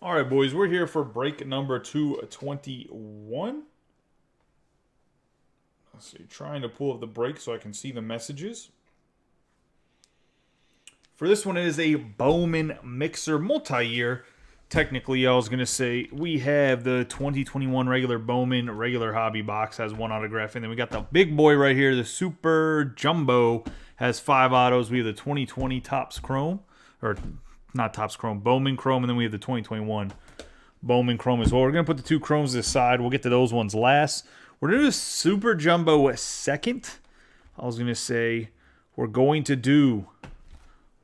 All right, boys, we're here for break number 221. Let's see, trying to pull up the break so I can see the messages. For this one, it is a Bowman mixer multi-year. Technically, I was going to say we have the 2021 regular Bowman regular hobby box has one autograph, and then we got the big boy right here, the Super Jumbo, has 5 autos. We have the 2020 Topps Chrome, or not Topps Chrome, Bowman Chrome, and then we have the 2021 Bowman Chrome as well. We're going to put the 2 Chromes aside. We'll get to those ones last. We're going to do the Super Jumbo second. I was going to say we're going to do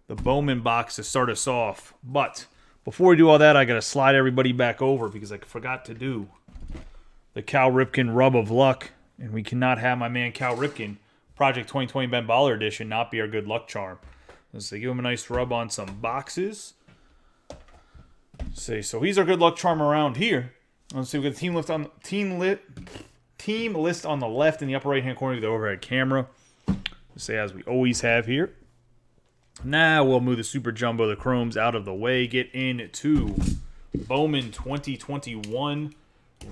the Bowman box to start us off. But before we do all that, I got to slide everybody back over because I forgot to do the Cal Ripken Rub of Luck. And we cannot have my man Cal Ripken, Project 2020 Ben Baller Edition, not be our good luck charm. Let's give him a nice rub on some boxes. So he's our good luck charm around here. Let's see, we got the team list on the left in the upper right hand corner of the overhead camera. Let's say as we always have here. Now we'll move the Super Jumbo, the Chromes out of the way. Get into Bowman 2021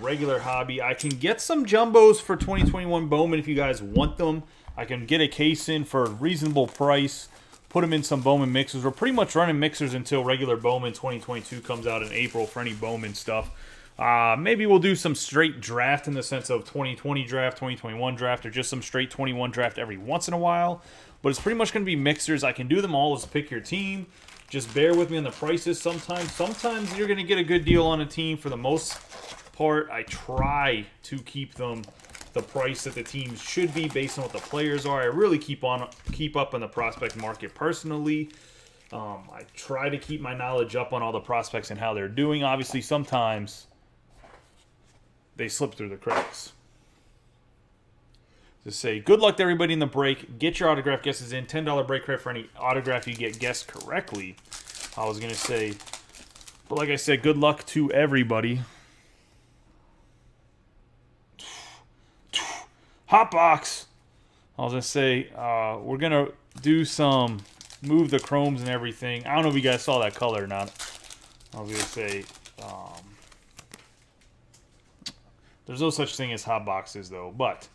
regular hobby. I can get some Jumbos for 2021 Bowman if you guys want them. I can get a case in for a reasonable price. Put them in some Bowman mixers. We're pretty much running mixers until regular Bowman 2022 comes out in April for any Bowman stuff. Maybe we'll do some straight draft in the sense of 2020 draft, 2021 draft, or just some straight 21 draft every once in a while. But it's pretty much going to be mixers. I can do them all as pick your team. Just bear with me on the prices. Sometimes you're going to get a good deal on a team. For the most part, I try to keep them the price that the teams should be based on what the players are. I really keep up on the prospect market personally. I try to keep my knowledge up on all the prospects and how they're doing. Obviously, sometimes they slip through the cracks. To say good luck to everybody in the break. Get your autograph guesses in. $10 break credit for any autograph you get guessed correctly. I was going to say, but like I said, good luck to everybody. Hot box. I was going to say, we're going to do some, move the chromes and everything. I don't know if you guys saw that color or not. I was going to say, there's no such thing as hot boxes though. But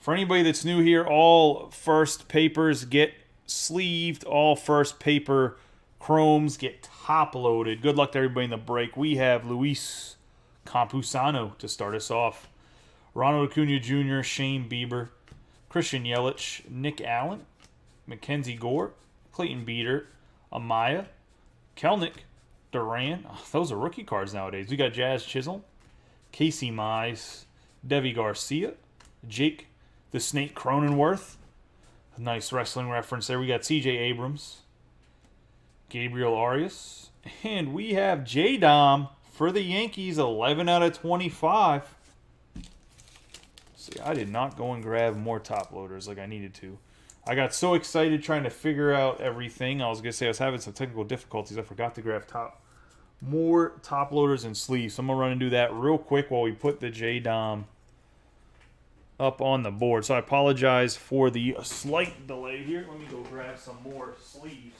for anybody that's new here, all first papers get sleeved. All first paper chromes get top loaded. Good luck to everybody in the break. We have Luis Campusano to start us off. Ronald Acuna Jr., Shane Bieber, Christian Yelich, Nick Allen, Mackenzie Gore, Clayton Beeter, Amaya, Kelnick, Duran. Oh, those are rookie cards nowadays. We got Jazz Chisholm, Casey Mize, Devi Garcia, Jake the Snake Cronenworth. A nice wrestling reference there. We got CJ Abrams, Gabriel Arias, and we have J-Dom for the Yankees, 11 out of 25. See, I did not go and grab more top loaders like I needed to. I got so excited trying to figure out everything. I was going to say I was having some technical difficulties. I forgot to grab more top loaders and sleeves. So I'm going to run and do that real quick while we put the J-Dom up on the board. So I apologize for the slight delay here. Let me go grab some more sleeves.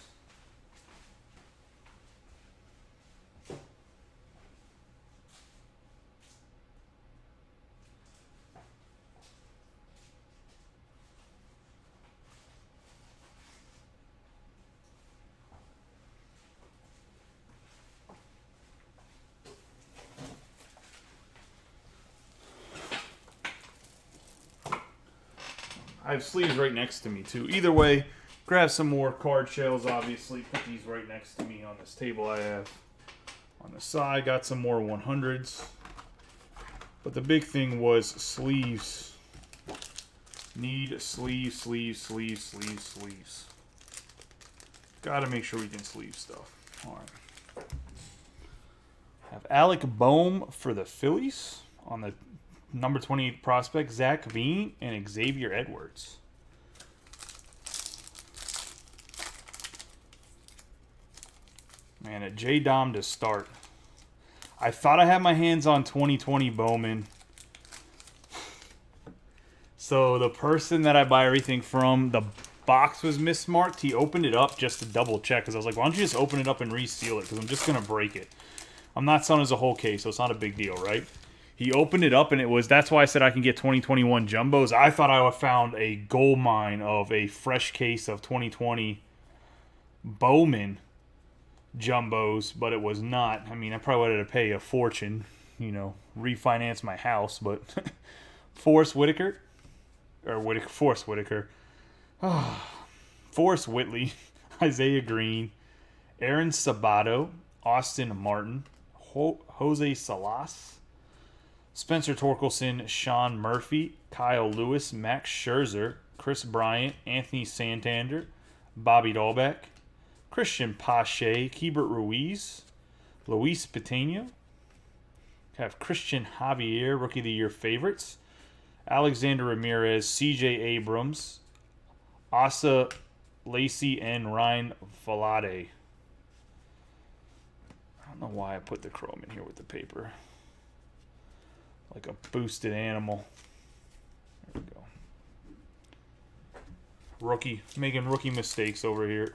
I have sleeves right next to me, too. Either way, grab some more card shells, obviously. Put these right next to me on this table I have. On the side, got some more 100s. But the big thing was sleeves. Need sleeves, sleeves, sleeves, sleeves, sleeves. Gotta make sure we can sleeve stuff. Alright. Have Alec Bohm for the Phillies on the number 28 prospect, Zach Veen, and Xavier Edwards. Man, a J-Dom to start. I thought I had my hands on 2020 Bowman. So the person that I buy everything from, the box was mismarked. He opened it up just to double check because I was like, why don't you just open it up and reseal it because I'm just going to break it. I'm not selling as a whole case, so it's not a big deal, right? He opened it up, and it was, that's why I said I can get 2021 jumbos. I thought I would found a gold mine of a fresh case of 2020 Bowman jumbos, but it was not. I mean, I probably would have to pay a fortune, refinance my house, but Forrest Whitaker, Forrest Whitaker, Forrest Whitley, Isaiah Green, Aaron Sabato, Austin Martin, Jose Salas, Spencer Torkelson, Sean Murphy, Kyle Lewis, Max Scherzer, Chris Bryant, Anthony Santander, Bobby Dahlbeck, Christian Pache, Keibert Ruiz, Luis Patino, have Christian Javier, Rookie of the Year favorites, Alexander Ramirez, CJ Abrams, Asa Lacey, and Ryan Valade. I don't know why I put the chrome in here with the paper. Like a boosted animal. There we go. Rookie. Making rookie mistakes over here.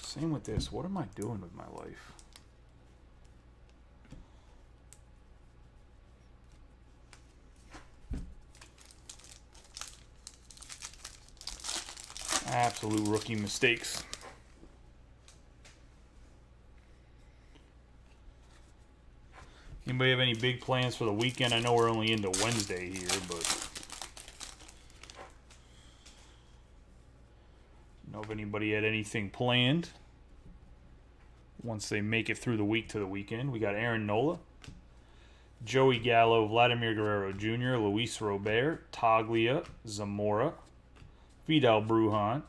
Same with this. What am I doing with my life? Absolute rookie mistakes. Anybody have any big plans for the weekend? I know we're only into Wednesday here, but know if anybody had anything planned once they make it through the week to the weekend. We got Aaron Nola, Joey Gallo, Vladimir Guerrero Jr., Luis Robert, Taglia, Zamora, Vidal Brujan,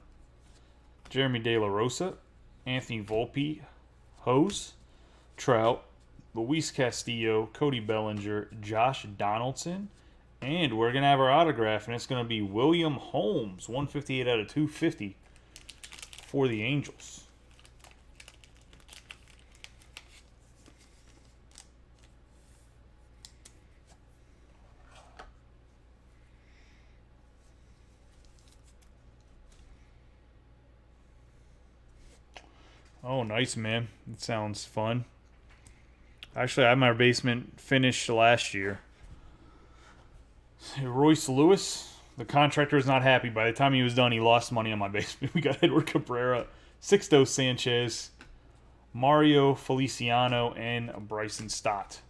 Jeremy De La Rosa, Anthony Volpe, Hose, Trout, Luis Castillo, Cody Bellinger, Josh Donaldson, and we're going to have our autograph, and it's going to be William Holmes, 158 out of 250 for the Angels. Oh, nice, man. It sounds fun. Actually, I had my basement finished last year. Royce Lewis, the contractor, is not happy. By the time he was done, he lost money on my basement. We got Edward Cabrera, Sixto Sanchez, Mario Feliciano, and Bryson Stott.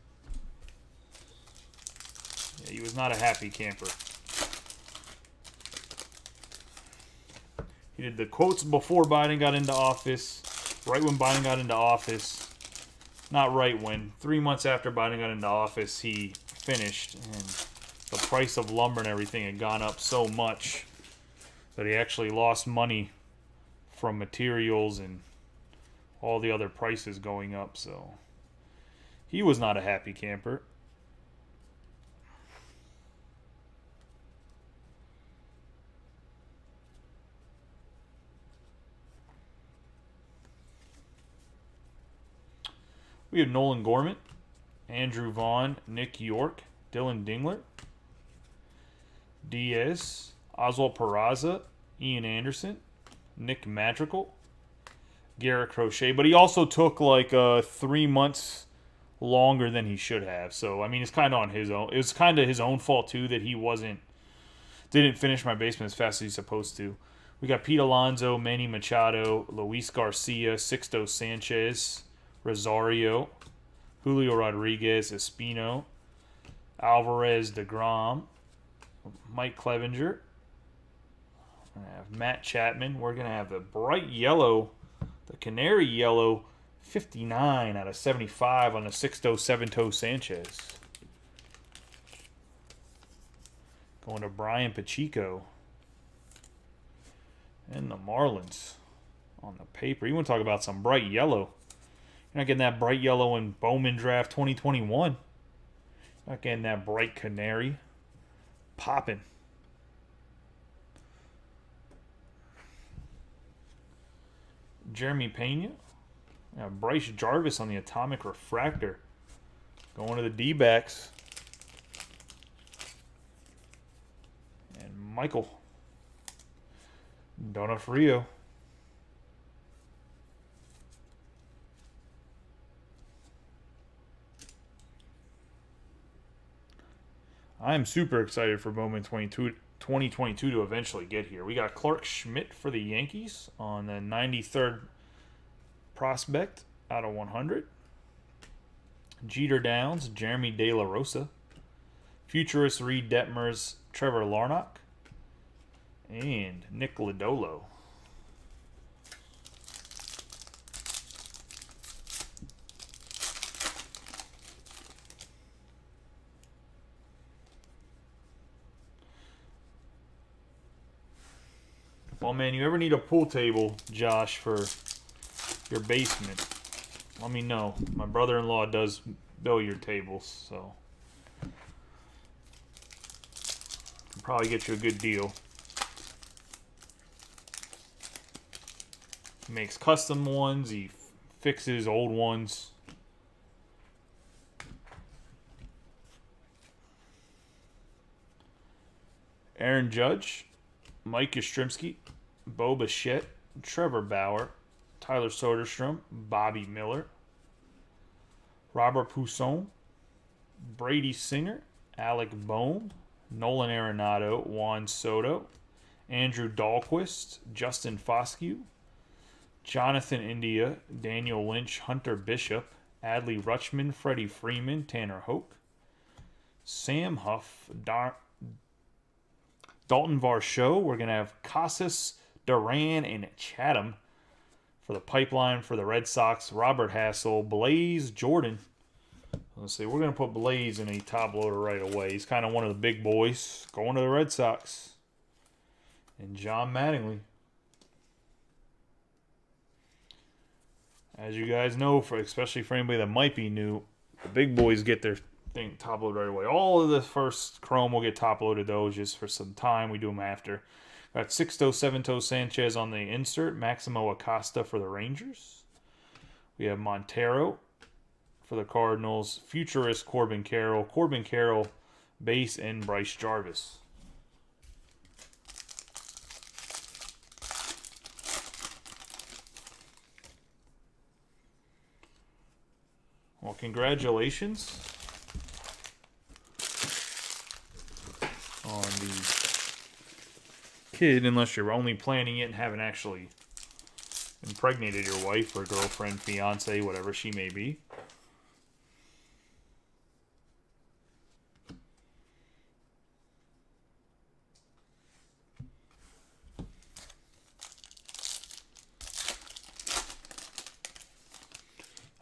Yeah, he was not a happy camper. He did the quotes before Biden got into office, right when Biden got into office. Not right when. 3 months after Biden got into office, he finished. And the price of lumber and everything had gone up so much that he actually lost money from materials and all the other prices going up. So he was not a happy camper. We have Nolan Gorman, Andrew Vaughn, Nick York, Dylan Dingler, Diaz, Oswald Peraza, Ian Anderson, Nick Madrigal, Garrett Crochet. But he also took like 3 months longer than he should have. So, I mean, it's kind of on his own. It was kind of his own fault, too, that he didn't finish my basement as fast as he's supposed to. We got Pete Alonso, Manny Machado, Luis Garcia, Sixto Sanchez, Rosario, Julio Rodriguez, Espino, Alvarez DeGrom, Mike Clevenger. We're going to have Matt Chapman. We're going to have the bright yellow, the canary yellow, 59 out of 75 on the Sixto Seven-Toe Sanchez. Going to Brian Pacheco. And the Marlins on the paper. You want to talk about some bright yellow. You're not getting that bright yellow in Bowman Draft 2021. Not getting that bright canary. Popping. Jeremy Pena. Bryce Jarvis on the Atomic Refractor. Going to the D-backs. And Michael Donofrio. I'm super excited for Bowman 2022 to eventually get here. We got Clark Schmidt for the Yankees on the 93rd prospect out of 100. Jeter Downs, Jeremy De La Rosa. Futurist Reed Detmers, Trevor Larnach. And Nick Lodolo. Well, man, you ever need a pool table, Josh, for your basement, let me know. My brother-in-law does billiard tables, so can probably get you a good deal. He makes custom ones. He fixes old ones. Aaron Judge, Mike Yastrzemski, Bo Bichette, Trevor Bauer, Tyler Soderstrom, Bobby Miller, Robert Pousson, Brady Singer, Alec Bohm, Nolan Arenado, Juan Soto, Andrew Dahlquist, Justin Foscue, Jonathan India, Daniel Lynch, Hunter Bishop, Adley Rutschman, Freddie Freeman, Tanner Hoke, Sam Huff, Dalton Varsho. We're going to have Casas, Duran, and Chatham for the pipeline for the Red Sox. Robert Hassel, Blaze Jordan. Let's see, we're going to put Blaze in a top loader right away. He's kind of one of the big boys going to the Red Sox. And John Mattingly. As you guys know, especially for anybody that might be new, the big boys get their thing top loaded right away. All of the first Chrome will get top loaded, though, just for some time. We do them after. Got Sixto, Sevento Sanchez on the insert. Maximo Acosta for the Rangers. We have Montero for the Cardinals. Futurist Corbin Carroll, base, and Bryce Jarvis. Well, congratulations on the kid, unless you're only planning it and haven't actually impregnated your wife or girlfriend, fiance, whatever she may be.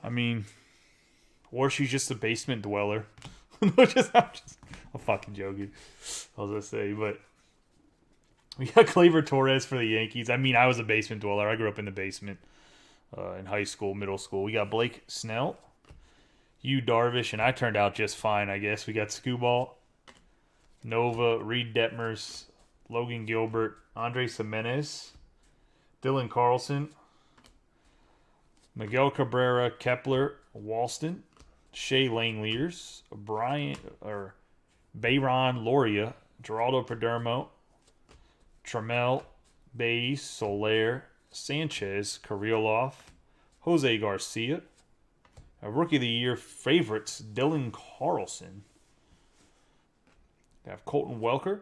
I mean, or she's just a basement dweller. I'm fucking joking. I was gonna say, but we got Gleyber Torres for the Yankees. I mean, I was a basement dweller. I grew up in the basement in high school, middle school. We got Blake Snell, Yu Darvish, and I turned out just fine, I guess. We got Skubal, Nova, Reed Detmers, Logan Gilbert, Andres Jimenez, Dylan Carlson, Miguel Cabrera, Kepler, Walston, Shea Langeliers, Bayron Loria, Geraldo Perdomo, Trammell, Bays, Soler, Sanchez, Kirilloff, Jose Garcia. A Rookie of the Year favorites, Dylan Carlson. We have Colton Welker,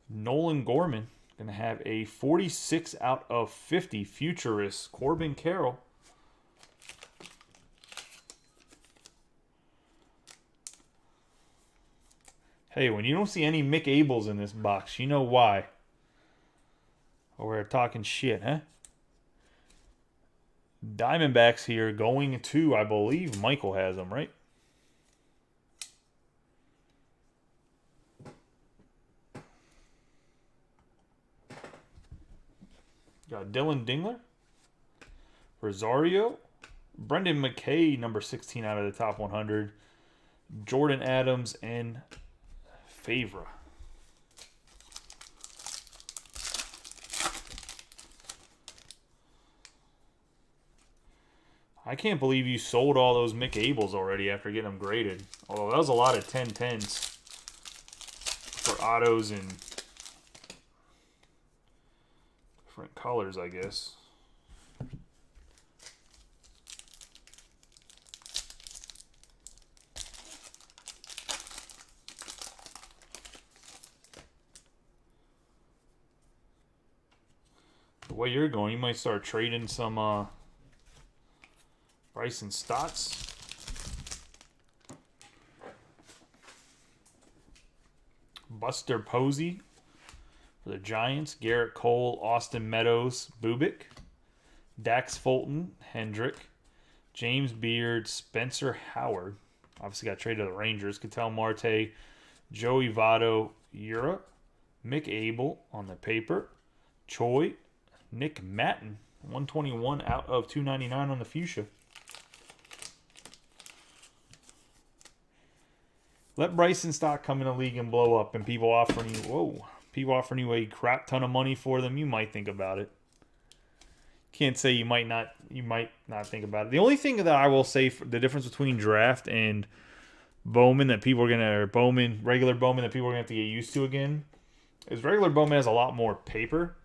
Nolan Gorman. Going to have a 46 out of 50 futurist, Corbin Carroll. Hey, when you don't see any Mick Abels in this box, you know why. Or we're talking shit, huh? Diamondbacks here going to, I believe Michael has them, right? Got Dylan Dingler, Rosario, Brendan McKay, number 16 out of the top 100, Jordan Adams, and Favre. I can't believe you sold all those Mick Abels already after getting them graded. Although that was a lot of 10-10s for autos and different colors, I guess. The way you're going, you might start trading some Bryson Stotts. Buster Posey for the Giants. Garrett Cole, Austin Meadows, Bubik. Dax Fulton, Hendrick. James Beard, Spencer Howard. Obviously got traded to the Rangers. Ketel Marte, Joey Votto, Ura. Mick Abel on the paper. Choi, Nick Matten, 121 out of 299 on the fuchsia. Let Bryson Stott come in the league and blow up, and people offering you a crap ton of money for them. You might think about it. Can't say you might not think about it. The only thing that I will say for the difference between draft and Bowman that people are regular Bowman that people are gonna have to get used to again, is regular Bowman has a lot more paper,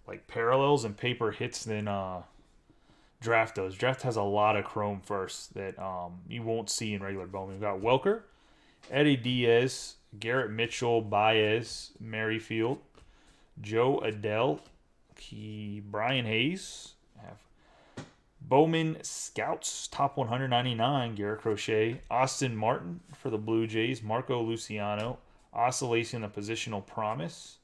like parallels and paper hits than draft does. Draft has a lot of chrome first that you won't see in regular Bowman. We've got Welker, Eddie Diaz, Garrett Mitchell, Baez, Merrifield, Joe Adele, Brian Hayes. Have Bowman Scouts, top 199, Garrett Crochet. Austin Martin for the Blue Jays, Marco Luciano. Oscillation, the positional promise.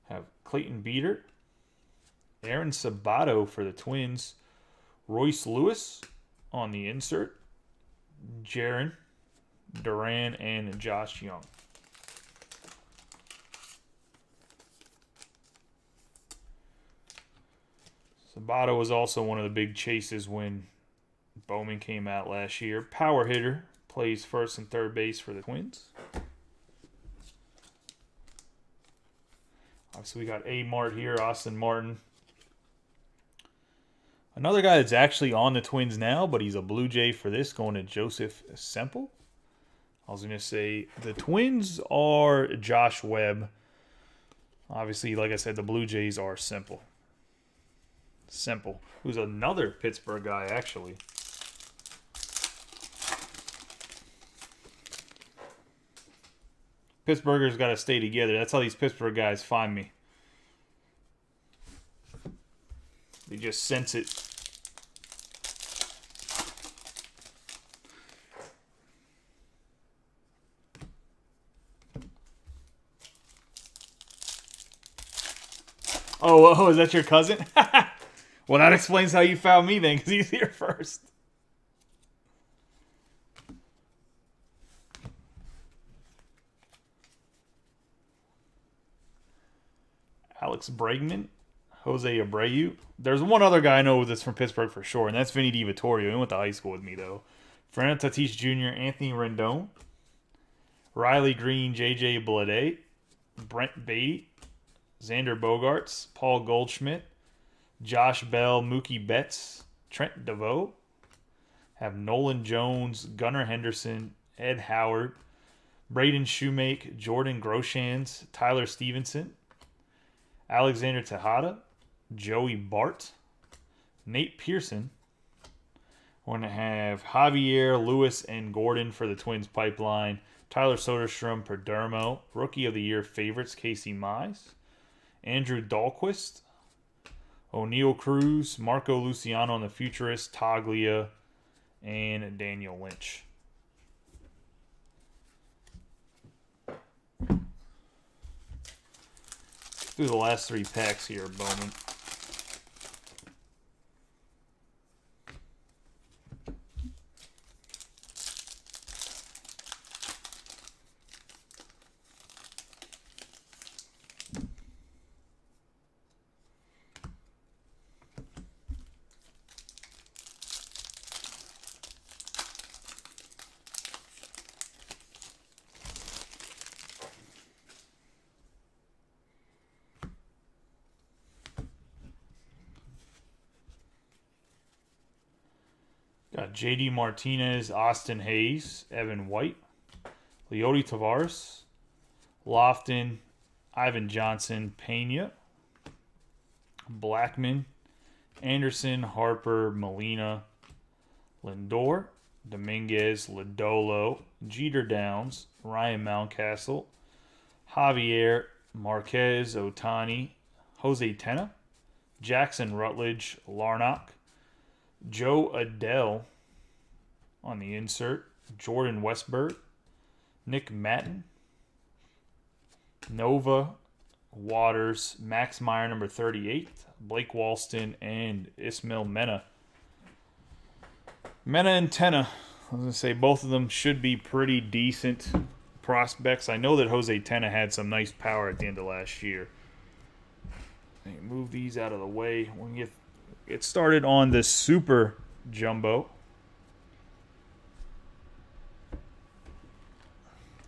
Have Clayton Beeter. Aaron Sabato for the Twins. Royce Lewis on the insert. Jaron Duran and Josh Young. Sabato was also one of the big chases when Bowman came out last year. Power hitter, plays first and third base for the Twins. Obviously, we got A. Mart here, Austin Martin. Another guy that's actually on the Twins now, but he's a Blue Jay for this, going to Joseph Semple. I was going to say the Twins are Josh Webb. Obviously, like I said, the Blue Jays are Semple. Semple, who's another Pittsburgh guy, actually. Pittsburghers got to stay together. That's how these Pittsburgh guys find me. They just sense it. Oh, is that your cousin? Well, that explains how you found me then, because he's here first. Alex Bregman, Jose Abreu. There's one other guy I know that's from Pittsburgh for sure, and that's Vinny DiVittorio. He went to high school with me, though. Fernando Tatis Jr., Anthony Rendon, Riley Green, J.J. Bleday, Brent Beatty, Xander Bogaerts, Paul Goldschmidt, Josh Bell, Mookie Betts, Trent DeVoe. Have Nolan Jones, Gunnar Henderson, Ed Howard, Braden Shoemake, Jordan Groshans, Tyler Stevenson, Alexander Tejada, Joey Bart, Nate Pearson. We're going to have Javier, Lewis, and Gordon for the Twins pipeline. Tyler Soderstrom, Perdermo. Rookie of the Year favorites, Casey Mize. Andrew Dahlquist. O'Neal Cruz. Marco Luciano on the Futurist. Taglia. And Daniel Lynch. Through the last three packs here, Bowman. Got J.D. Martinez, Austin Hayes, Evan White, Leody Tavares, Lofton, Ivan Johnson, Pena, Blackman, Anderson, Harper, Molina, Lindor, Dominguez, Lodolo, Jeter Downs, Ryan Mountcastle, Javier Marquez, Otani, Jose Tena, Jackson Rutledge, Larnach, Joe Adele on the insert, Jordan Westburg, Nick Matten, Nova, Waters, Max Meyer, number 38, Blake Walston, and Ismail Mena. Mena and Tena, I was going to say both of them should be pretty decent prospects. I know that Jose Tena had some nice power at the end of last year. Move these out of the way. We'll get started on the Super Jumbo.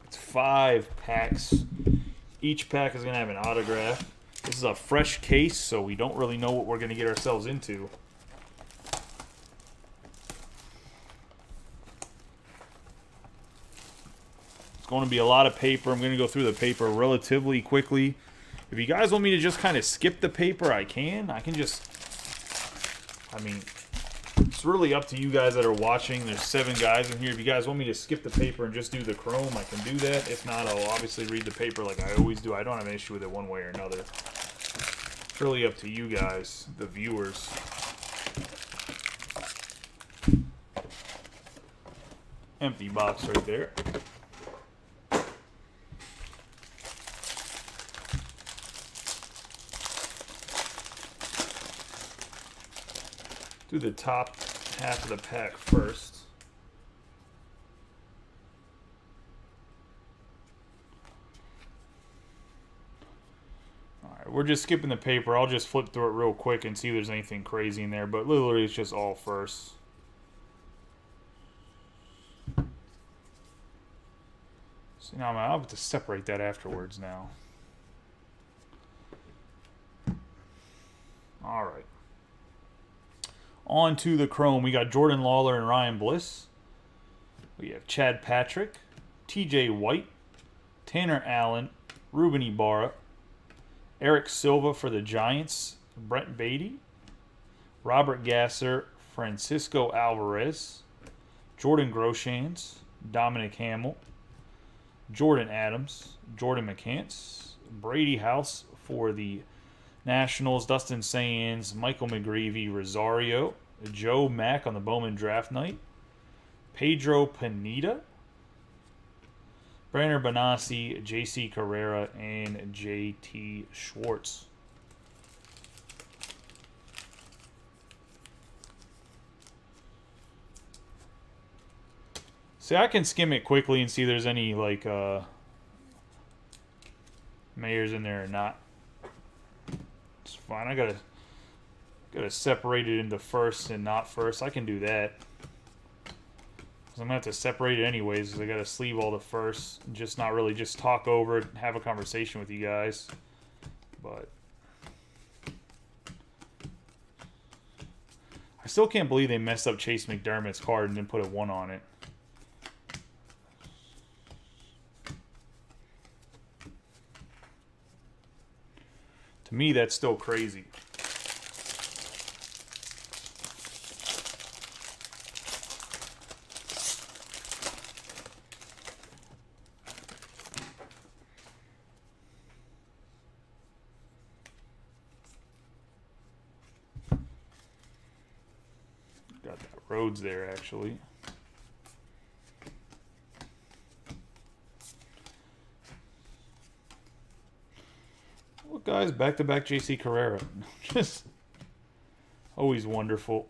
It's 5 packs. Each pack is going to have an autograph. This is a fresh case, so we don't really know what we're going to get ourselves into. It's going to be a lot of paper. I'm going to go through the paper relatively quickly. If you guys want me to just kind of skip the paper, I can. I can just... I mean, it's really up to you guys that are watching. There's 7 guys in here. If you guys want me to skip the paper and just do the chrome, I can do that. If not, I'll obviously read the paper like I always do. I don't have an issue with it one way or another. It's really up to you guys, the viewers. Empty box right there. Do the top half of the pack first. Alright, we're just skipping the paper. I'll just flip through it real quick and see if there's anything crazy in there, but literally it's just all first. So now I'll have to separate that afterwards now. Alright. On to the chrome. We got Jordan Lawler and Ryan Bliss. We have Chad Patrick, TJ White, Tanner Allen, Ruben Ibarra, Eric Silva for the Giants, Brent Beatty, Robert Gasser, Francisco Alvarez, Jordan Groshans, Dominic Hamill, Jordan Adams, Jordan McCants, Brady House for the Nationals, Dustin Sands, Michael McGreevy, Rosario, Joe Mack on the Bowman draft night, Pedro Pineda, Brandon Benassi, J.C. Carrera, and J.T. Schwartz. See, I can skim it quickly and see if there's any, like, Mayors in there or not. It's fine. I gotta separate it into first and not first. I can do that. I'm gonna have to separate it anyways because I gotta sleeve all the first and just not really just talk over it and have a conversation with you guys. But I still can't believe they messed up Chase McDermott's card and then put a 1 on it. To me, that's still crazy. Got that Rhodes there, actually. Well, guys, back-to-back J.C. Carrera. Just always wonderful.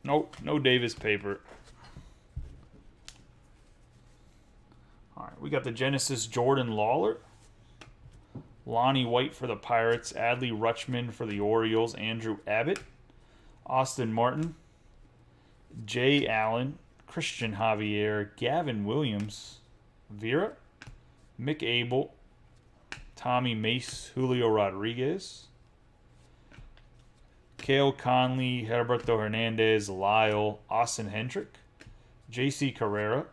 Nope, no Davis paper. All right, we got the Genesis Jordan Lawler. Lonnie White for the Pirates. Adley Rutschman for the Orioles. Andrew Abbott. Austin Martin. Jay Allen. Christian Javier. Gavin Williams. Vera. Mick Abel. Tommy Mace. Julio Rodriguez. Cale Conley, Heriberto Hernandez, Lyle, Austin Hendrick, J.C. Carrera,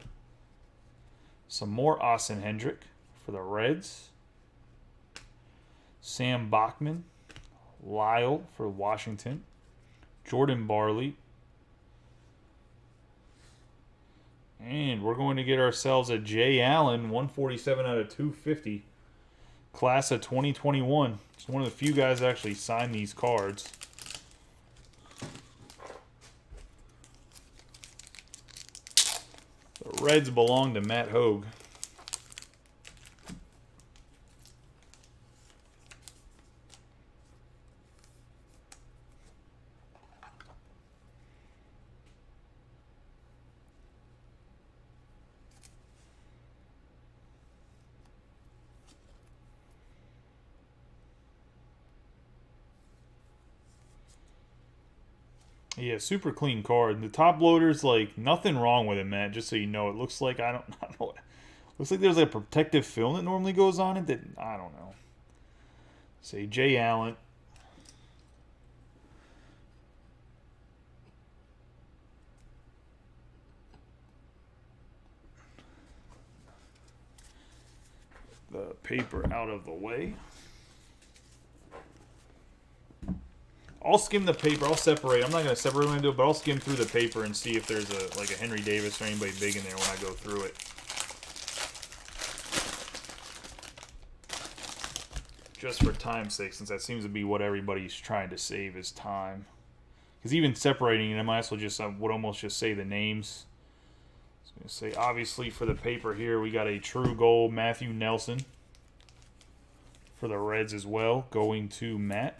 some more Austin Hendrick, for the Reds. Sam Bachman, Lyle for Washington. Jordan Barley. And we're going to get ourselves a Jay Allen, 147 out of 250. Class of 2021. It's one of the few guys that actually signed these cards. The Reds belong to Matt Hogue. Yeah, super clean card. The top loader's like nothing wrong with it, man. Just so you know, it looks like I don't know. Looks like there's like a protective film that normally goes on it. That I don't know. Say Jay Allen. The paper out of the way. I'll skim the paper. I'll separate. I'm not going to separate what I'm going to do, but I'll skim through the paper and see if there's a Henry Davis or anybody big in there when I go through it. Just for time's sake, since that seems to be what everybody's trying to save is time. Because even separating it, I might as well just, I would almost just say the names. I was going to say, obviously for the paper here, we got a true gold Matthew Nelson. For the Reds as well, going to Matt.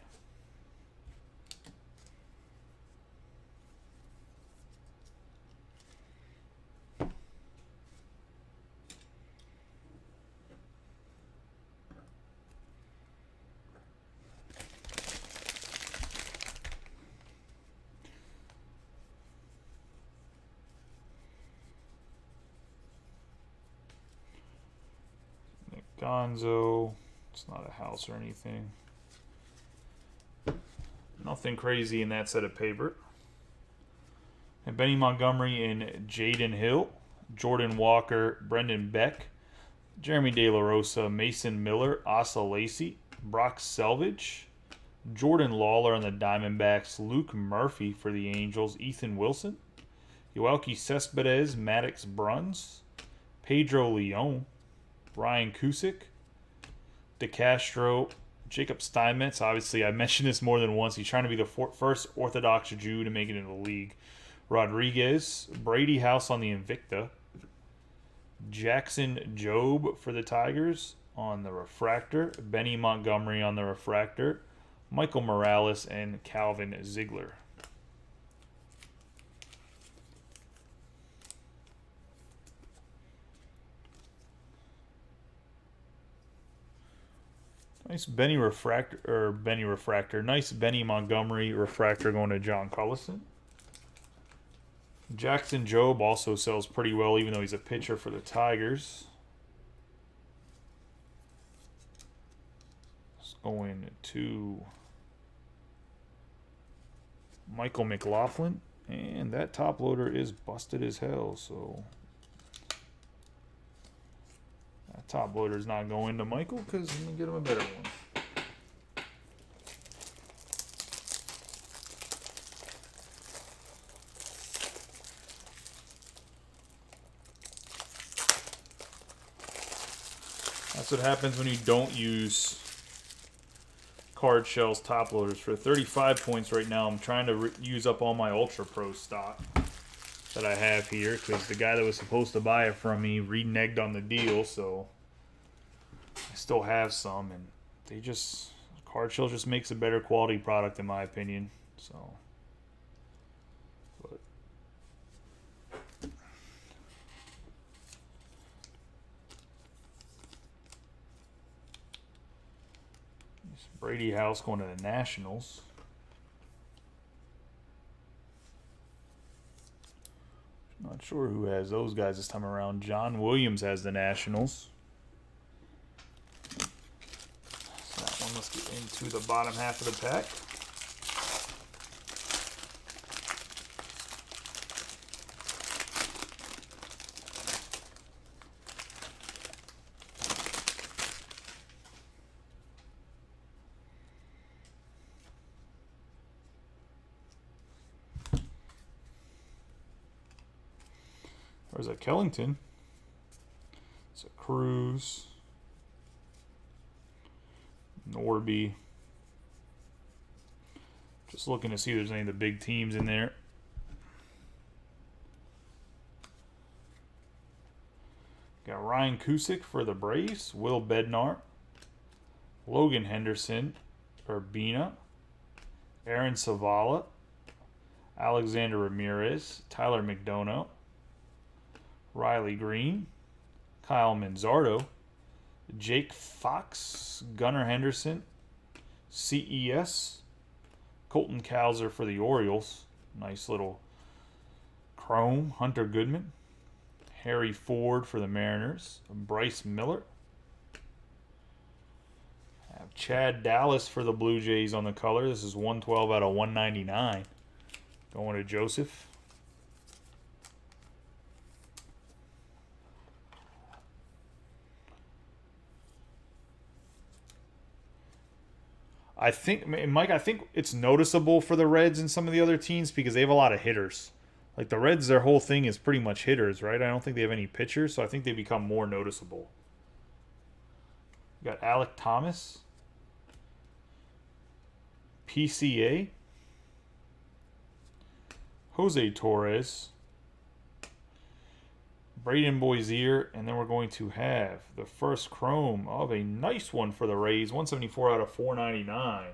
Gonzo. It's not a house or anything. Nothing crazy in that set of paper. And Benny Montgomery and Jaden Hill. Jordan Walker, Brendan Beck. Jeremy De La Rosa, Mason Miller, Asa Lacy, Brock Selvage. Jordan Lawler on the Diamondbacks. Luke Murphy for the Angels. Ethan Wilson. Yoelqui Cespedes, Maddox Bruns. Pedro Leon. Ryan Cusick, DeCastro, Jacob Steinmetz. Obviously, I mentioned this more than once. He's trying to be the first Orthodox Jew to make it into the league. Rodriguez, Brady House on the Invicta. Jackson Jobe for the Tigers on the Refractor. Benny Montgomery on the Refractor. Michael Morales and Calvin Ziegler. Nice Benny Refractor. Nice Benny Montgomery Refractor going to John Cullison. Jackson Jobe also sells pretty well, even though he's a pitcher for the Tigers. It's going to Michael McLaughlin. And that top loader is busted as hell, so that top loader is not going to Michael because I'm going to get him a better one. That's what happens when you don't use card shells top loaders. For 35 points right now, I'm trying to use up all my Ultra Pro stock that I have here because the guy that was supposed to buy it from me reneged on the deal, so I still have some, and they just, card shell just makes a better quality product in my opinion. So, but Brady House going to the Nationals. Not sure who has those guys this time around. John Williams has the Nationals. So that one, let's get into the bottom half of the pack. There's a Kellington. It's a Cruz. Norby. Just looking to see if there's any of the big teams in there. Got Ryan Cusick for the Braves. Will Bednar. Logan Henderson. Urbina. Aaron Savala. Alexander Ramirez. Tyler McDonough. Riley Green. Kyle Manzardo. Jake Fox. Gunnar Henderson. CES. Colton Cowser for the Orioles. Nice little chrome. Hunter Goodman. Harry Ford for the Mariners. Bryce Miller. Have Chad Dallas for the Blue Jays on the color. This is 112 out of 199. Going to Joseph. Mike, I think it's noticeable for the Reds and some of the other teams because they have a lot of hitters. Like the Reds, their whole thing is pretty much hitters, right? I don't think they have any pitchers, so I think they become more noticeable. You got Alec Thomas. PCA. Jose Torres. Braden Boisier, and then we're going to have the first chrome of a nice one for the Rays, 174 out of 499.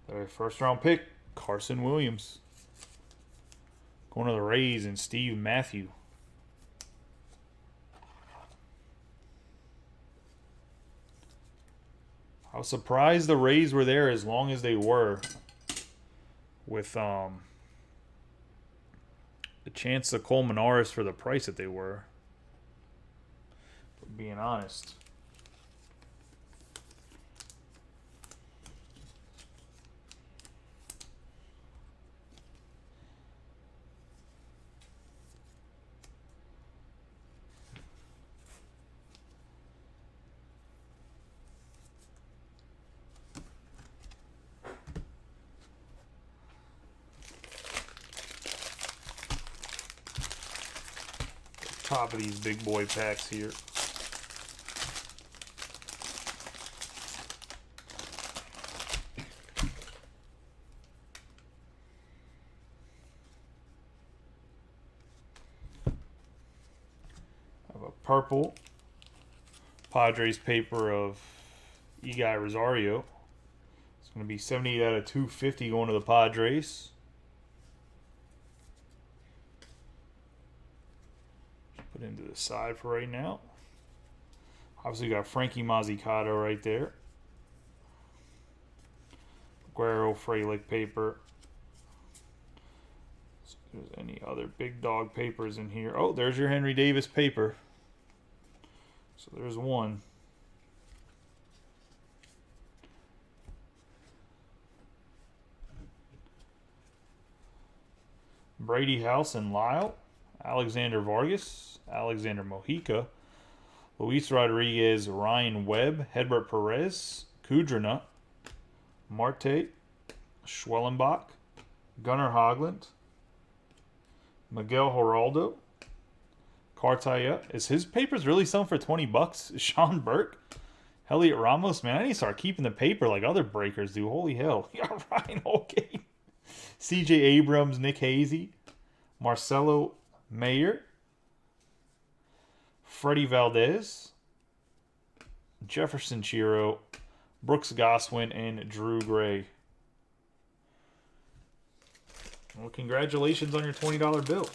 Their first round pick, Carson Williams. Going to the Rays and Steve Matthew. I was surprised the Rays were there as long as they were with the chance of Colmenares for the price that they were. But being honest. Top of these big boy packs here. Have a purple Padres paper of Eguy Rosario. It's going to be 78 out of 250 going to the Padres. Put into the side for right now. Obviously, we got Frankie Mazzicato right there. Guerrero Frelick paper. So if there's any other big dog papers in here. Oh, there's your Henry Davis paper. So there's one. Brady House and Lyle. Alexander Vargas, Alexander Mojica, Luis Rodriguez, Ryan Webb, Hedbert Perez, Kudrina, Marte, Schwellenbach, Gunnar Hoglund, Miguel Geraldo, Cartaya. Is his papers really selling for $20? Sean Burke, Elliot Ramos. Man, I need to start keeping the paper like other breakers do. Holy hell. Yeah, Ryan Holgate, CJ Abrams, Nick Hazy, Marcelo Mayer, Freddie Valdez, Jefferson Chiro, Brooks Goswin, and Drew Gray. Well, congratulations on your $20 bill.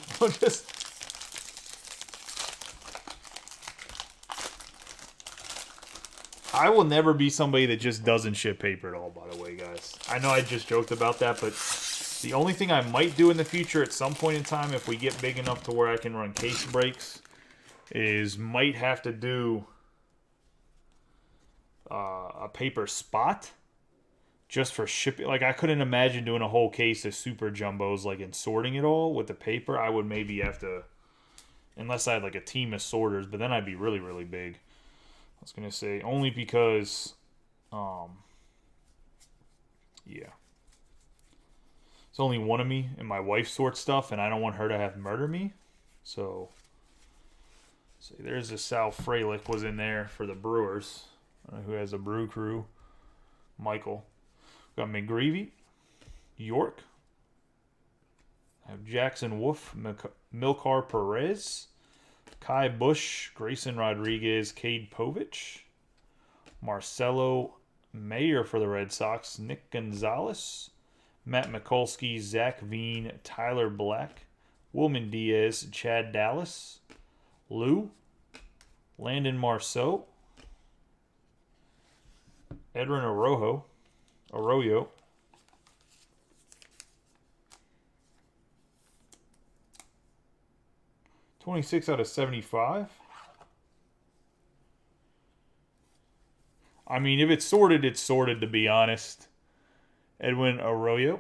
I will never be somebody that just doesn't ship paper at all, by the way, guys. I know I just joked about that, but the only thing I might do in the future at some point in time, if we get big enough to where I can run case breaks, is might have to do a paper spot just for shipping. Like, I couldn't imagine doing a whole case of super jumbos, like, and sorting it all with the paper. I would maybe have to, unless I had, like, a team of sorters, but then I'd be really, really big. I was going to say, only because, yeah. It's only one of me, and my wife sorts stuff, and I don't want her to have murder me. So, So there's a Sal Frelick was in there for the Brewers. Who has a Brew Crew. Michael. Got McGreevy. York. I have Jackson Wolf. Milkar Perez. Kai Bush. Grayson Rodriguez. Cade Povich. Marcelo Mayer for the Red Sox. Nick Gonzalez. Matt Mikulski. Zach Veen. Tyler Black. Wilman Diaz. Chad Dallas. Lou. Landon Marceau. Edwin Arroyo. 26 out of 75. I mean, if it's sorted, it's sorted, to be honest. Edwin Arroyo.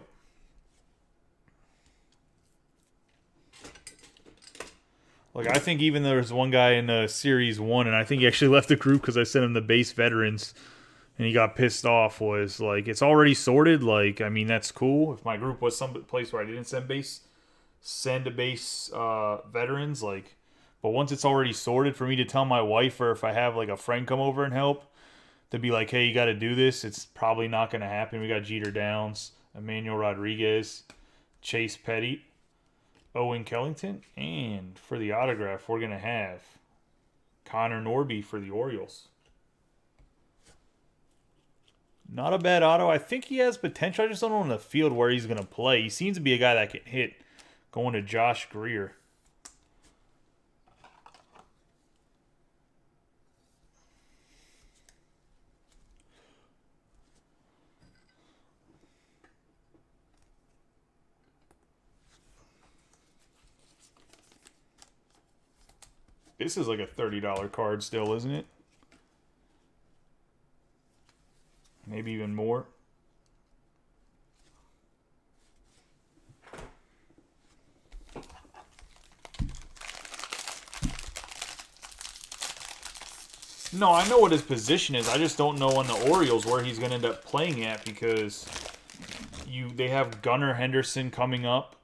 Like, I think even there's one guy in Series 1, and I think he actually left the group because I sent him the base veterans, and he got pissed off, was like, it's already sorted. Like, I mean, that's cool. If my group was some place where I didn't send a base veterans, like, but once it's already sorted, for me to tell my wife, or if I have, like, a friend come over and help, to be like, hey, you got to do this, it's probably not going to happen. We got Jeter Downs, Emmanuel Rodriguez, Chase Petty, Owen Kellington, and for the autograph, we're going to have Connor Norby for the Orioles. Not a bad auto. I think he has potential. I just don't know in the field where he's going to play. He seems to be a guy that can hit. Going to Josh Greer. This is like a $30 card still, isn't it? Maybe even more. No, I know what his position is. I just don't know on the Orioles where he's going to end up playing at, because they have Gunnar Henderson coming up,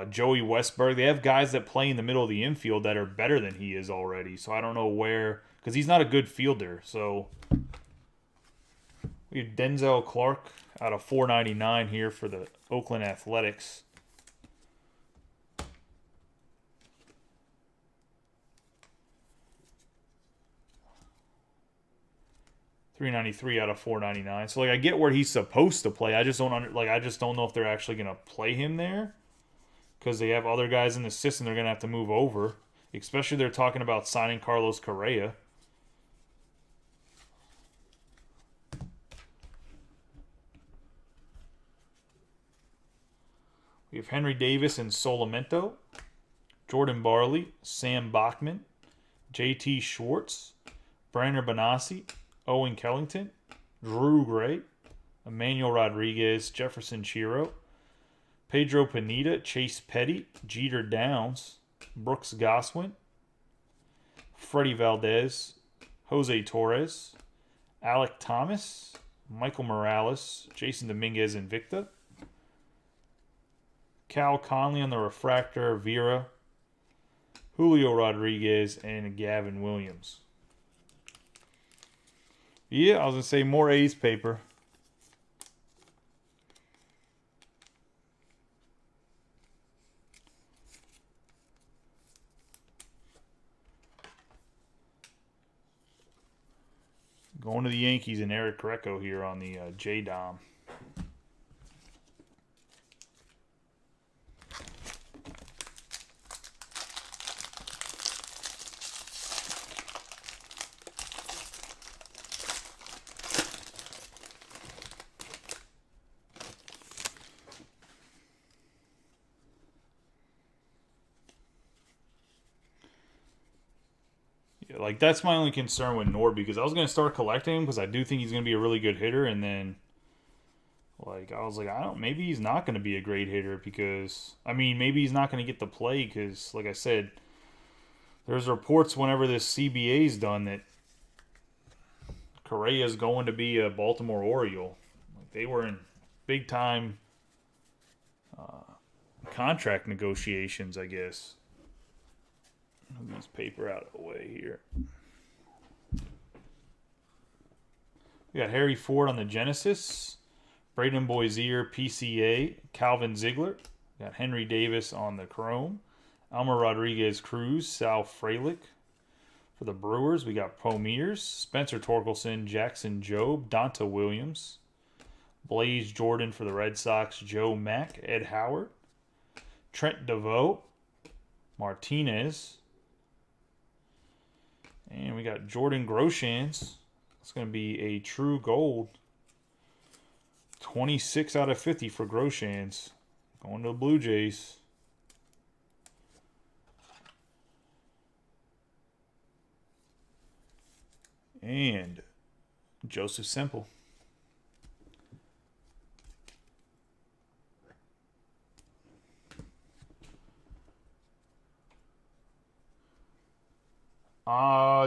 Joey Westberg. They have guys that play in the middle of the infield that are better than he is already. So I don't know where, because he's not a good fielder. So we have Denzel Clark out of 499 here for the Oakland Athletics. $393 out of 499. So like, I get where he's supposed to play. I just don't I just don't know if they're actually gonna play him there, because they have other guys in the system they're gonna have to move over. Especially they're talking about signing Carlos Correa. We have Henry Davis and Solamento, Jordan Barley, Sam Bachman, J.T. Schwartz, Branner Bonassi, Owen Kellington, Drew Gray, Emmanuel Rodriguez, Jefferson Chiro, Pedro Pineda, Chase Petty, Jeter Downs, Brooks Goswin, Freddie Valdez, Jose Torres, Alec Thomas, Michael Morales, Jason Dominguez Invicta, Cal Conley on the refractor, Vera, Julio Rodriguez, and Gavin Williams. Yeah, I was going to say more A's paper. Going to the Yankees and Eric Greco here on the J-Dom. Like, that's my only concern with Norby, because I was going to start collecting him because I do think he's going to be a really good hitter, and then, like, I was like, maybe he's not going to be a great hitter, because, I mean, maybe he's not going to get the play because, like I said, there's reports whenever this CBA is done that Correa is going to be a Baltimore Oriole. Like, they were in big-time contract negotiations, I guess. Move this paper out of the way here. We got Harry Ford on the Genesis. Braden Boisier, PCA. Calvin Ziegler. We got Henry Davis on the Chrome. Almer Rodriguez Cruz. Sal Frelick. For the Brewers, we got Pomeers. Spencer Torkelson. Jackson Jobe. Donta Williams. Blaze Jordan for the Red Sox. Joe Mack. Ed Howard. Trent DeVoe. Martinez. And we got Jordan Groshans. It's going to be a true gold. 26 out of 50 for Groshans. Going to the Blue Jays. And Joseph Semple.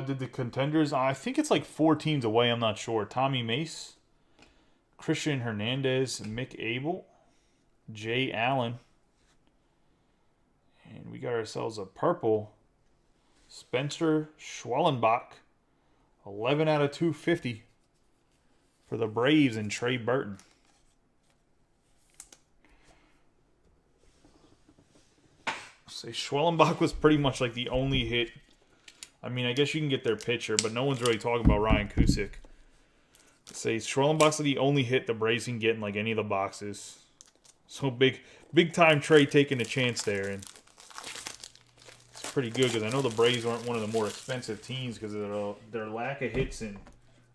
Did the contenders? I think it's like 4 teams away. I'm not sure. Tommy Mace, Christian Hernandez, Mick Abel, Jay Allen, and we got ourselves a purple Spencer Schwellenbach, 11 out of 250 for the Braves and Trey Burton. Say Schwellenbach was pretty much like the only hit. I mean, I guess you can get their pitcher, but no one's really talking about Ryan Cusick. Say Schwellenbach's the only hit the Braves can get in like any of the boxes. So big time Trey taking a chance there, and it's pretty good because I know the Braves aren't one of the more expensive teams because of their lack of hits. And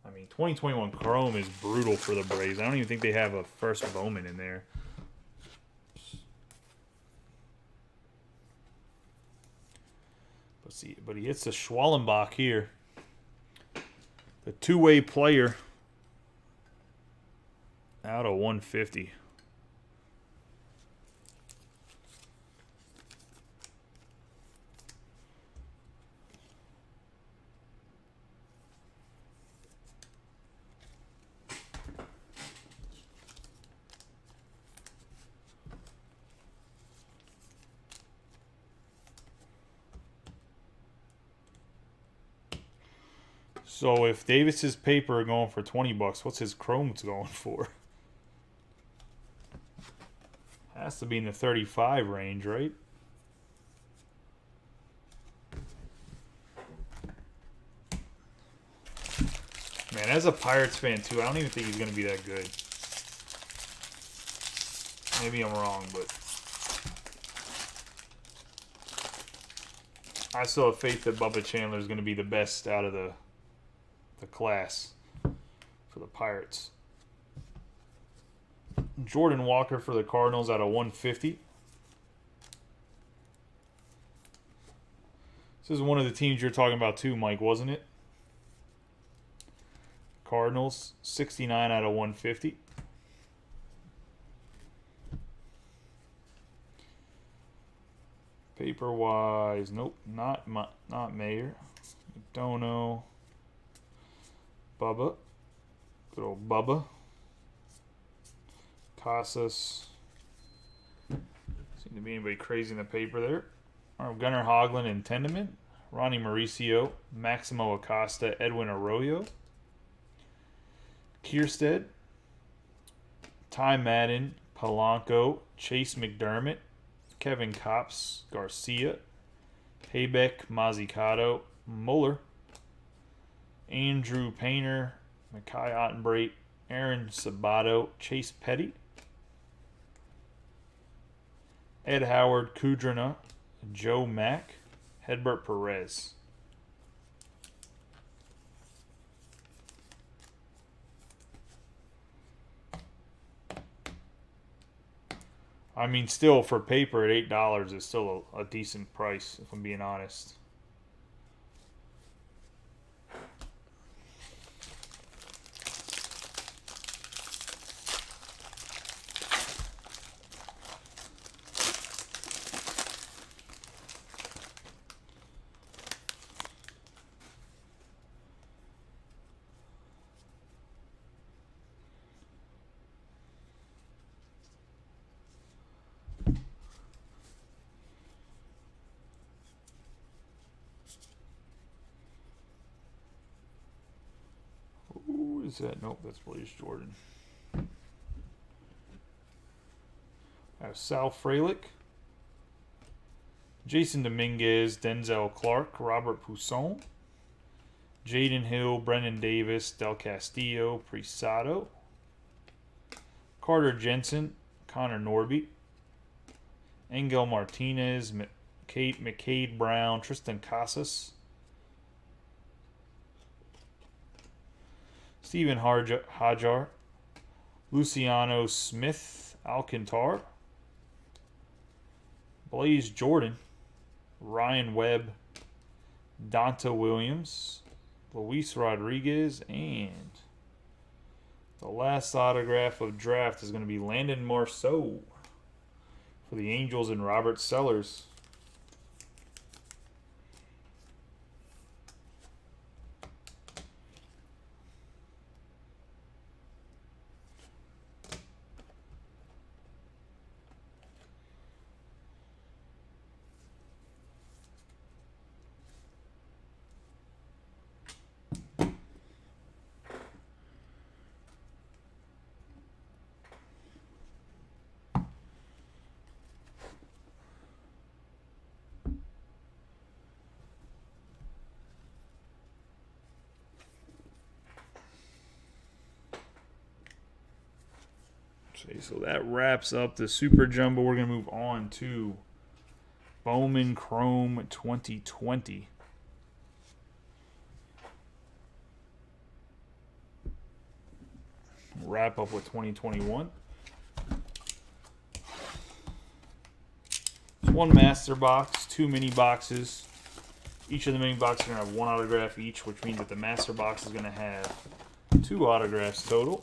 I mean, 2021 Chrome is brutal for the Braves. I don't even think they have a first Bowman in there. Let's see, but he hits the Schwellenbach here. The two-way player out of 150. So if Davis's paper are going for $20, what's his Chrome's going for? Has to be in the 35 range, right? Man, as a Pirates fan too, I don't even think he's going to be that good. Maybe I'm wrong, but I still have faith that Bubba Chandler is going to be the best out of the class for the Pirates. Jordan Walker for the Cardinals out of 150. This is one of the teams you're talking about too, Mike, wasn't it? Cardinals, 69 out of 150. Paper-wise, nope, not Mayer. McDonough. Bubba. Good old Bubba. Casas. Seem to be anybody crazy in the paper there. Gunnar Hoglund and Tenderman. Ronnie Mauricio. Maximo Acosta. Edwin Arroyo. Kierstead. Ty Madden. Polanco. Chase McDermott. Kevin Kopps. Garcia. Haybeck. Mazzucato. Muller. Andrew Painter, Mackay Ottenbreit, Aaron Sabato, Chase Petty, Ed Howard, Kudrina, Joe Mack, Hedbert Perez. I mean, still for paper at $8 is still a decent price, if I'm being honest. Who's that? Nope, that's Blaze Jordan. I have Sal Frelick, Jason Dominguez, Denzel Clark, Robert Pousson, Jaden Hill, Brennan Davis, Del Castillo, Prisado, Carter Jensen, Connor Norby, Angel Martinez, McCade Brown, Tristan Casas, Stephen Hajar, Luciano Smith, Alcantar, Blaze Jordan, Ryan Webb, Donta Williams, Luis Rodriguez, and the last autograph of draft is going to be Landon Marceau for the Angels and Robert Sellers. Okay, so that wraps up the Super Jumbo. We're going to move on to Bowman Chrome 2020. Wrap up with 2021. It's one master box, 2 mini boxes. Each of the mini boxes are going to have 1 autograph each, which means that the master box is going to have 2 autographs total.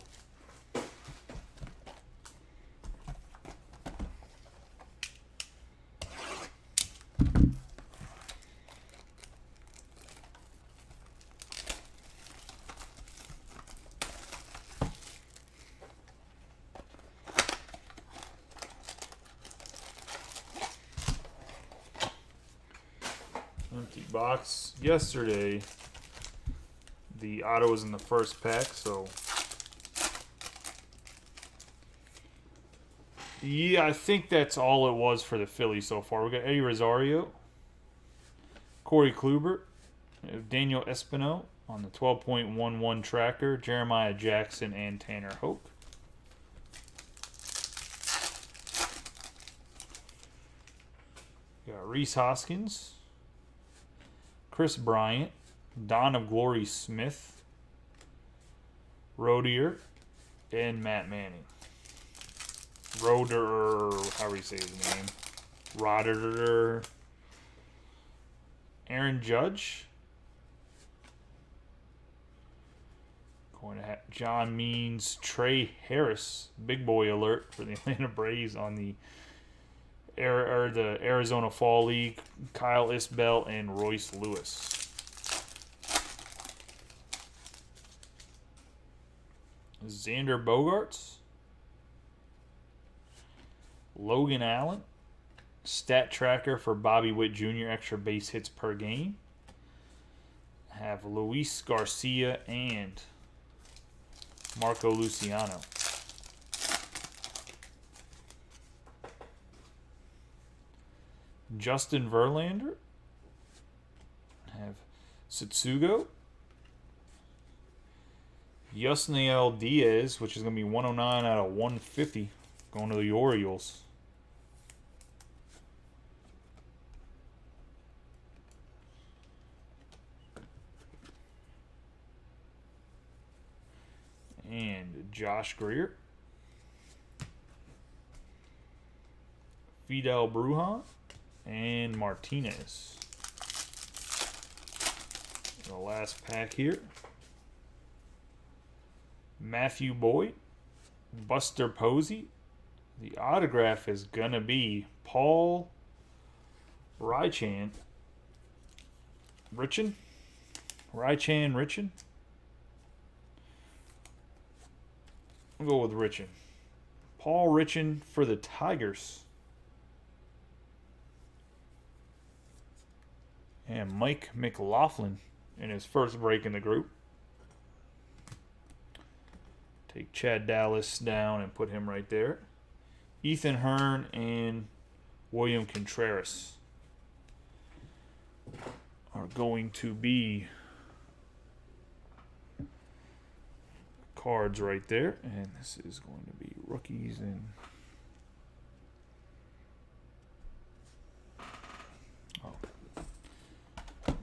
Empty box. Yesterday, the auto was in the first pack, so yeah, I think that's all it was for the Phillies so far. We got Eddie Rosario, Corey Kluber, Daniel Espino on the 12.11 tracker, Jeremiah Jackson, and Tanner Hoke. We got Reese Hoskins, Chris Bryant, Don of Glory Smith, Rodier, and Matt Manning. Roder, however you say his name. Roder. Aaron Judge. Going to have John Means, Trey Harris. Big boy alert for the Atlanta Braves on the Arizona Fall League. Kyle Isbell and Royce Lewis. Xander Bogaerts. Logan Allen. Stat tracker for Bobby Witt Jr. Extra base hits per game. Have Luis Garcia and Marco Luciano. Justin Verlander. Have Satsugo. Yusniel Diaz, which is going to be 109 out of 150, going to the Orioles. And Josh Greer. Fidel Brujan and Martinez. The last pack here. Matthew Boyd, Buster Posey. The autograph is going to be Paul Rychan. Richan? We'll go with Richan. Paul Richan for the Tigers. And Mike McLaughlin in his first break in the group. Take Chad Dallas down and put him right there. Ethan Hearn and William Contreras are going to be cards right there. And this is going to be rookies and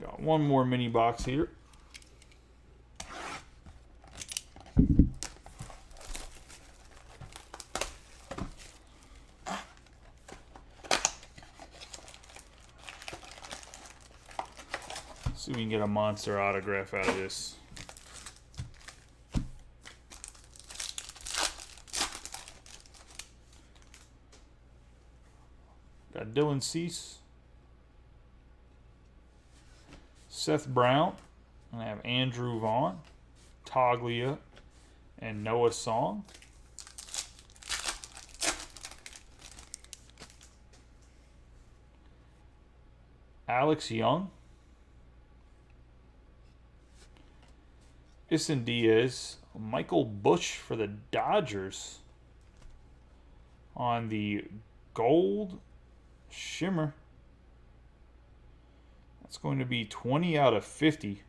got one more mini box here. See if we can get a monster autograph out of this. Got Dylan Cease, Seth Brown, and I have Andrew Vaughn, Toglia, and Noah Song. Alex Young, Isan Diaz, Michael Busch for the Dodgers on the gold shimmer. That's going to be 20 out of 50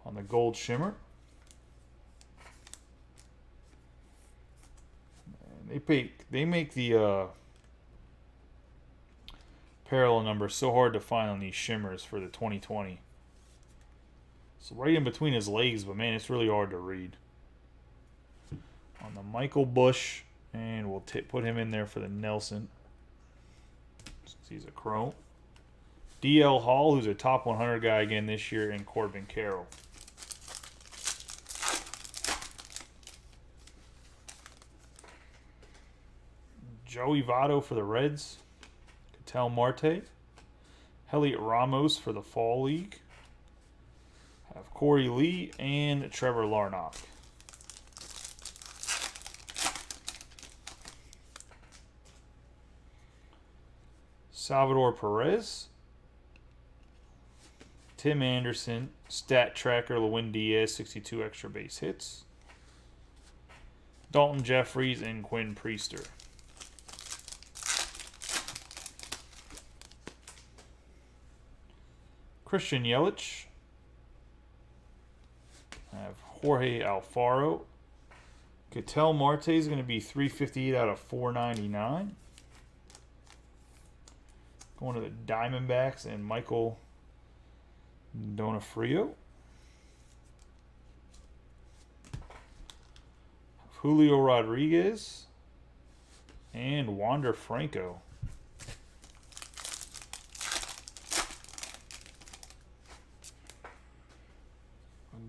on the gold shimmer. And they make the parallel numbers so hard to find on these shimmers for the 2020. It's right in between his legs, but man, it's really hard to read. On the Michael Busch, and we'll put him in there for the Nelson. Since he's a chrome. DL Hall, who's a top 100 guy again this year, and Corbin Carroll. Joey Votto for the Reds. Ketel Marte. Heliot Ramos for the Fall League. Have Corey Lee and Trevor Larnach. Salvador Perez. Tim Anderson. Stat Tracker Lewin Diaz, 62 extra base hits. Dalton Jeffries and Quinn Priester. Christian Yelich. I have Jorge Alfaro. Ketel Marte is going to be 358 out of 499. Going to the Diamondbacks and Michael Donofrio. Julio Rodriguez and Wander Franco.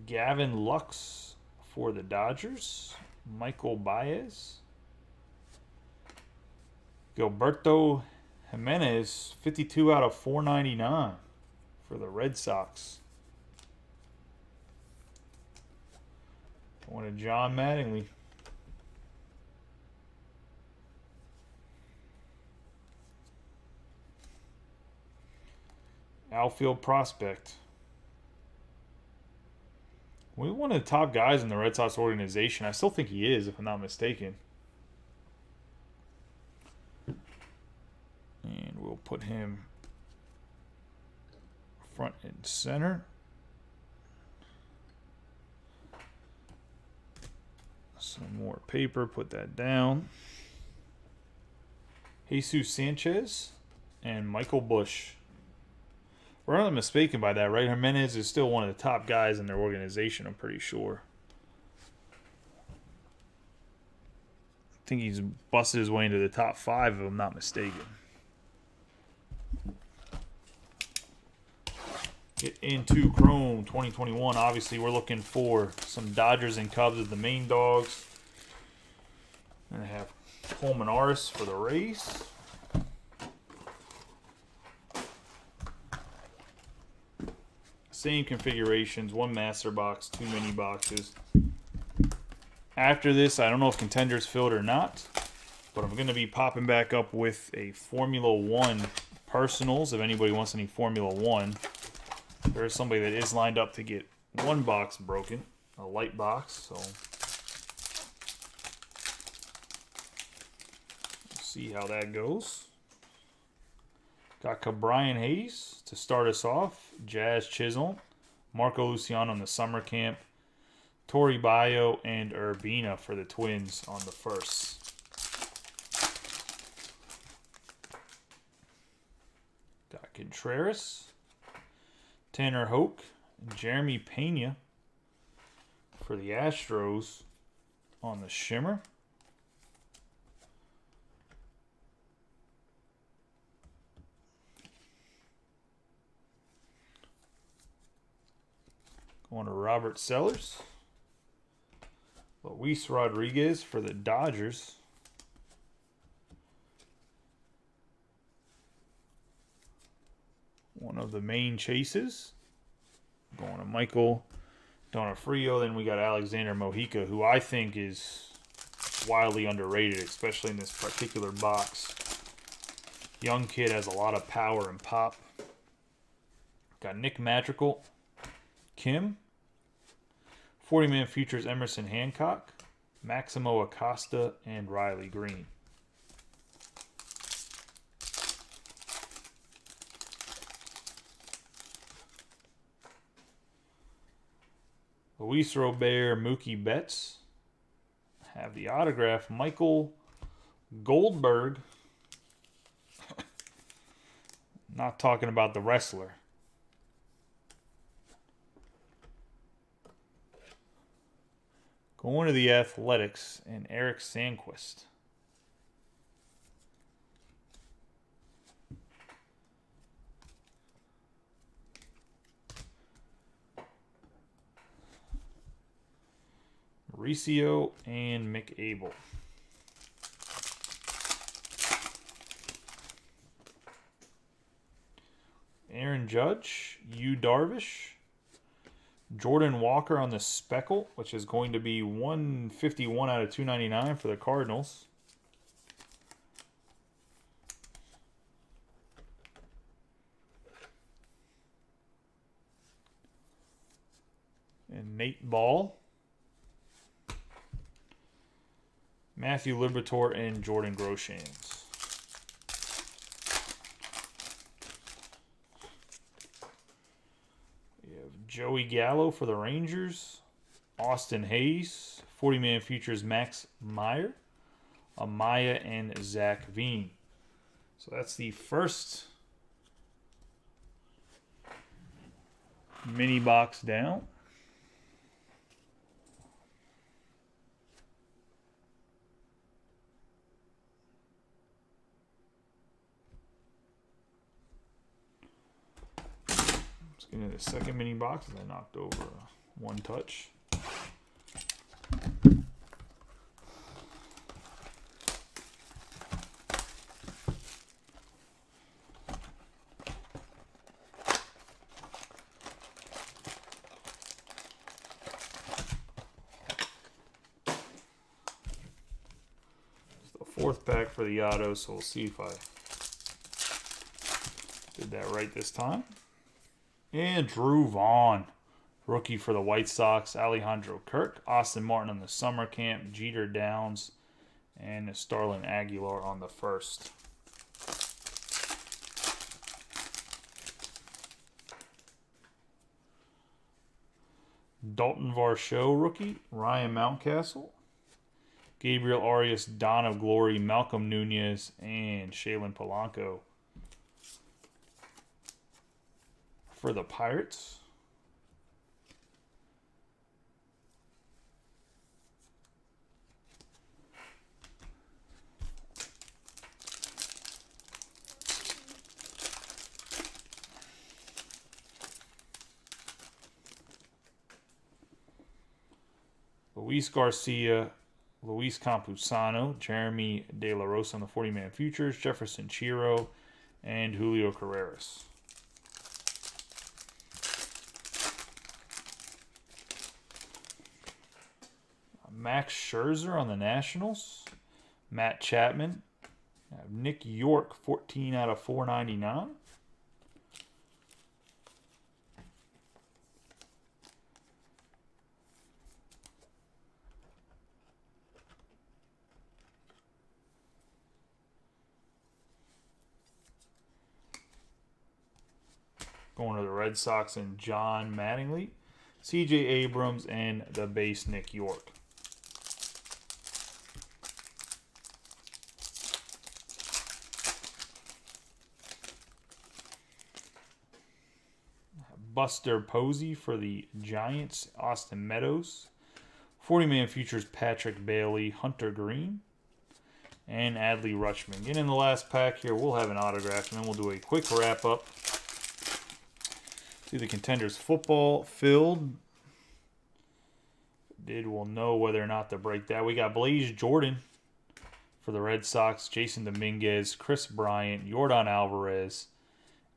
Gavin Lux for the Dodgers. Michael Baez. Gilberto Jimenez, 52 out of 499 for the Red Sox. One to John Mattingly. Outfield prospect. One of the top guys in the Red Sox organization. I still think he is, if I'm not mistaken. And we'll put him front and center. Some more paper, put that down. Jesus Sanchez and Michael Busch. We're not mistaken by that, right? Jimenez is still one of the top guys in their organization, I'm pretty sure. I think he's busted his way into the top 5, if I'm not mistaken. Get into Chrome 2021. Obviously, we're looking for some Dodgers and Cubs as the main dogs. And I have Coleman Aris for the Rays. Same configurations, one master box, 2 mini boxes. After this, I don't know if Contender's filled or not, but I'm going to be popping back up with a Formula 1 Personals, if anybody wants any Formula 1. There's somebody that is lined up to get one box broken, a light box, so see how that goes. Got Brian Hayes to start us off. Jazz Chisholm. Marco Luciano on the summer camp. Torrey Bayo and Urbina for the Twins on the first. Got Contreras. Tanner Hoke. Jeremy Pena for the Astros on the shimmer. Going to Robert Sellers. Luis Rodriguez for the Dodgers. One of the main chases. Going to Michael Donofrio. Then we got Alexander Mojica, who I think is wildly underrated, especially in this particular box. Young kid has a lot of power and pop. Got Nick Madrigal, Kim. 40-man futures Emerson Hancock, Maximo Acosta, and Riley Green. Luis Robert, Mookie Betts. Have the autograph, Michael Goldberg. Not talking about the wrestler. Going to the Athletics and Eric Sandquist. Mauricio and McAble. Aaron Judge, Yu Darvish. Jordan Walker on the Speckle, which is going to be 151 out of 299 for the Cardinals. And Nate Ball. Matthew Liberatore and Jordan Groshans. Joey Gallo for the Rangers. Austin Hayes. 40-man futures Max Meyer. Amaya and Zach Veen. So that's the first mini box down. Into the second mini box, and I knocked over one touch. It's the fourth pack for the auto, so we'll see if I did that right this time. And Drew Vaughn, rookie for the White Sox. Alejandro Kirk, Austin Martin on the summer camp, Jeter Downs, and Starlin Aguilar on the first. Dalton Varsho, rookie, Ryan Mountcastle, Gabriel Arias, Dawn of Glory, Malcolm Nunez, and Shaylin Polanco for the Pirates. Luis Garcia, Luis Campusano, Jeremy De La Rosa on the 40-man futures, Jefferson Chiro, and Julio Carreras. Max Scherzer on the Nationals, Matt Chapman, Nick York, 14 out of 499. Going to the Red Sox and John Mattingly. C.J. Abrams and the base Nick York. Buster Posey for the Giants, Austin Meadows. 40-man futures, Patrick Bailey, Hunter Green, and Adley Rutschman. Getting in the last pack here, we'll have an autograph, and then we'll do a quick wrap-up. See the Contenders football filled. We'll know whether or not to break that. We got Blaze Jordan for the Red Sox, Jason Dominguez, Chris Bryant, Yordan Alvarez,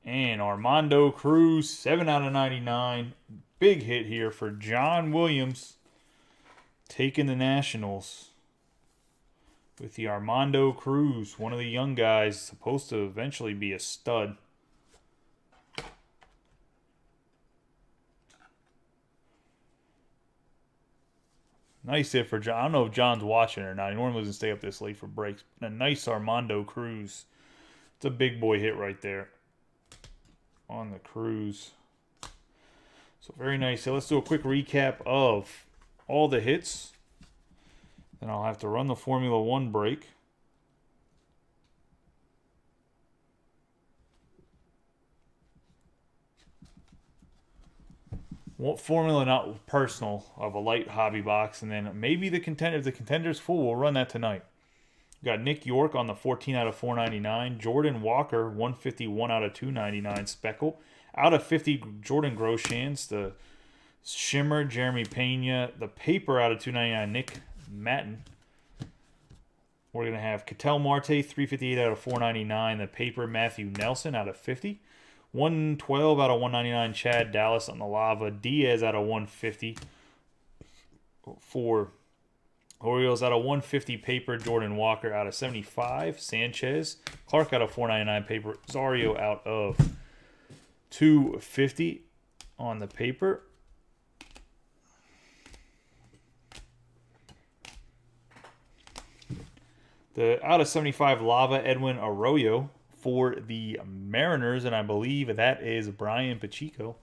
and Armando Cruz, 7/99. Big hit here for John Williams, taking the Nationals with the Armando Cruz, one of the young guys, supposed to eventually be a stud. Nice hit for John. I don't know if John's watching or not. He normally doesn't stay up this late for breaks. But a nice Armando Cruz. It's a big boy hit right there on the Cruz. So very nice. So let's do a quick recap of all the hits. Then I'll have to run the Formula 1 break. Formula not personal of a light hobby box, and then maybe the contender. If the contender's full, we'll run that tonight. We got Nick York on the 14/499. Jordan Walker 151/299 speckle. Out of 50, Jordan Groshans. The Shimmer, Jeremy Pena. The paper out of 299, Nick Matten. We're gonna have Ketel Marte 358/499. The paper, Matthew Nelson out of 50. 112/199, Chad Dallas on the lava. Diaz out of 150 for Orioles. Out of 150 paper, Jordan Walker out of 75. Sanchez. Clark out of 499 paper. Zario out of 250 on the paper. The out of 75 lava, Edwin Arroyo for the Mariners, and I believe that is Brian Pacheco.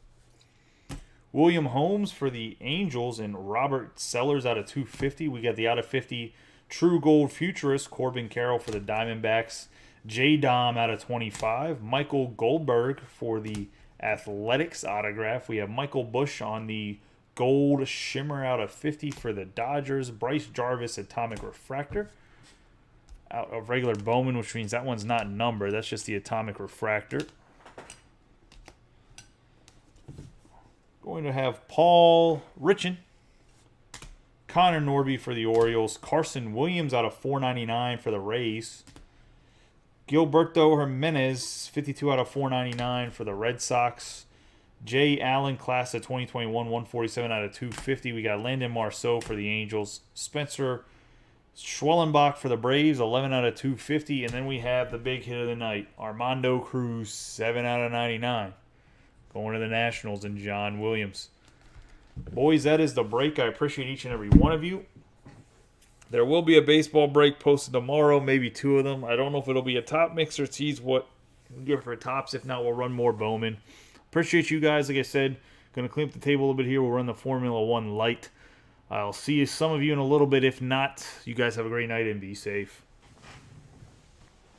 William Holmes for the Angels and Robert Sellers out of 250. We got the out of 50 True Gold Futurist, Corbin Carroll for the Diamondbacks. J. Dom out of 25. Michael Goldberg for the Athletics autograph. We have Michael Bush on the Gold Shimmer out of 50 for the Dodgers. Bryce Jarvis Atomic Refractor out of regular Bowman, which means that one's not numbered. That's just the Atomic Refractor. Going to have Paul Richan, Connor Norby for the Orioles, Carson Williams out of 499 for the Rays, Gilberto Jimenez 52/499 for the Red Sox, Jay Allen class of 2021 147/250. We got Landon Marceau for the Angels, Spencer Schwellenbach for the Braves, 11/250. And then we have the big hit of the night, Armando Cruz, 7/99. Going to the Nationals and John Williams. Boys, that is the break. I appreciate each and every one of you. There will be a baseball break posted tomorrow, maybe 2 of them. I don't know if it'll be a top mix or tease what we get for tops. If not, we'll run more Bowman. Appreciate you guys. Like I said, going to clean up the table a little bit here. We'll run the Formula 1 light. I'll see some of you in a little bit. If not, you guys have a great night and be safe.